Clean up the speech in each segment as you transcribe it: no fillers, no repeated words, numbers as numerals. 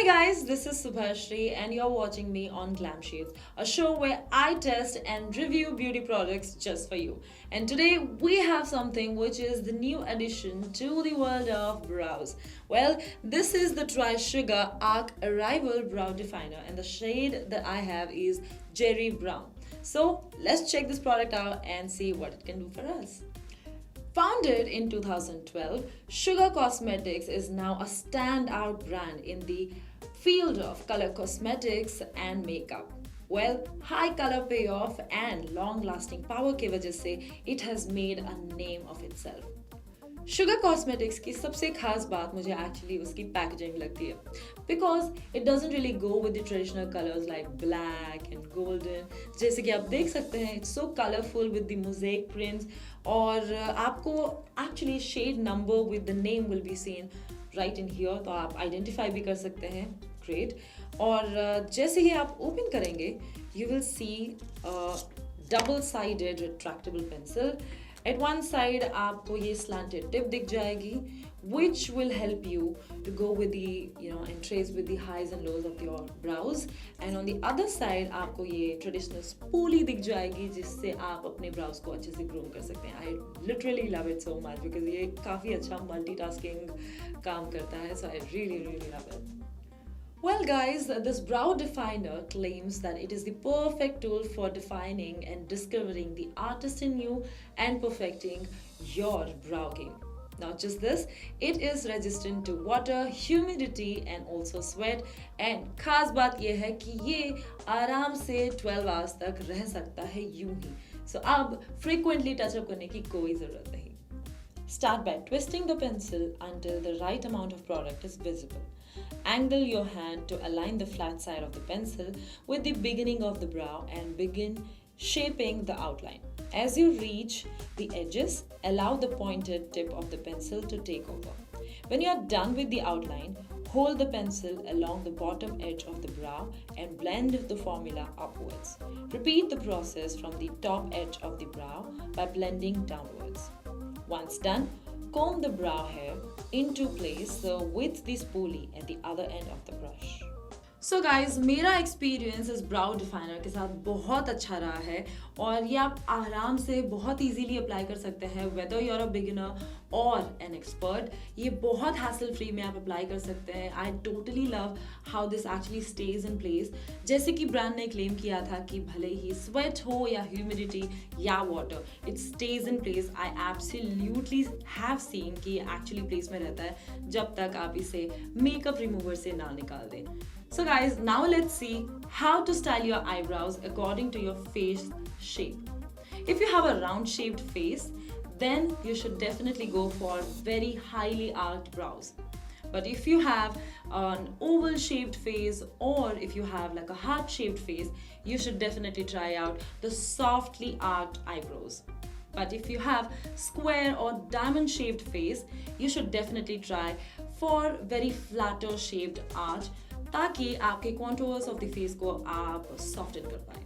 Hi guys, this is Subhashri and you're watching me on Glam Shades, a show where I test and review beauty products just for you. And today we have something which is the new addition to the world of brows. Well, this is the Try Sugar Arc Arrival Brow Definer and the shade that I have is Cherry Brown. So let's check this product out and see what it can do for us. Founded in 2012, Sugar Cosmetics is now a standout brand in the field of color cosmetics and makeup. Well, high color payoff and long lasting power के वजह से it has made a name of itself. Sugar cosmetics की सबसे खास बात मुझे actually उसकी packaging लगती है because it doesn't really go with the traditional colours like black and golden जैसे कि आप देख सकते हैं it's so colourful with the mosaic prints और आपको actually shade number with the name will be seen right in here तो आप आइडेंटिफाई भी कर सकते हैं ग्रेट और जैसे ही आप ओपन करेंगे you will see double sided retractable pencil. At one side आपको ये slanted tip दिख जाएगी which will help you to go with the and trace with the highs and lows of your brows and on the other side आपको ये traditional spoolie दिख जाएगी जिससे आप अपने brows को अच्छे से groom कर सकते हैं. I literally love it so much because ये काफ़ी अच्छा multitasking काम करता है so I really love it. Well guys, this brow definer claims that it is the perfect tool for defining and discovering the artist in you and perfecting your brow game. Not just this, it is resistant to water, humidity and also sweat and खास बात ये है कि ये आराम से 12 hours तक रह सकता है यूं ही. So अब frequently touch up करने की कोई ज़रूरत नहीं. Start by twisting the pencil until the right amount of product is visible. Angle your hand to align the flat side of the pencil with the beginning of the brow and begin shaping the outline. As you reach the edges, allow the pointed tip of the pencil to take over. When you are done with the outline, hold the pencil along the bottom edge of the brow and blend the formula upwards. Repeat the process from the top edge of the brow by blending downwards. Once done, comb the brow hair into place with the spoolie at the other end of the brush. So guys, मेरा experience इस ब्राउ definer के साथ बहुत अच्छा रहा है और ये आप आराम से बहुत इजीली अप्लाई कर सकते हैं whether you are a beginner और एन एक्सपर्ट. ये बहुत हैसल फ्री में आप अप्लाई कर सकते हैं. I totally love how this actually stage in place. जैसे कि ब्रांड ने क्लेम किया था कि भले ही स्वेट हो या ह्यूमिडिटी या water it stage in place. I absolutely have seen कि ये एक्चुअली प्लेस में रहता है जब तक आप इसे मेकअप रिमूवर से ना निकाल दें. So guys, now let's see how to style your eyebrows according to your face shape. If you have a round shaped face, then you should definitely go for very highly arched brows. But if you have an oval shaped face or if you have like a heart shaped face, you should definitely try out the softly arched eyebrows. But if you have square or diamond shaped face, you should definitely try for very flatter shaped arch ताकि आपके contours of the face को आप soften कर पाए.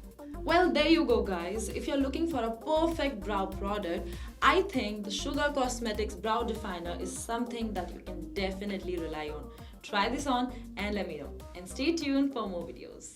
Well, there you go guys. If you're looking for a perfect brow product, I think the Sugar Cosmetics Brow Definer is something that you can definitely rely on. Try this on and let me know. And stay tuned for more videos.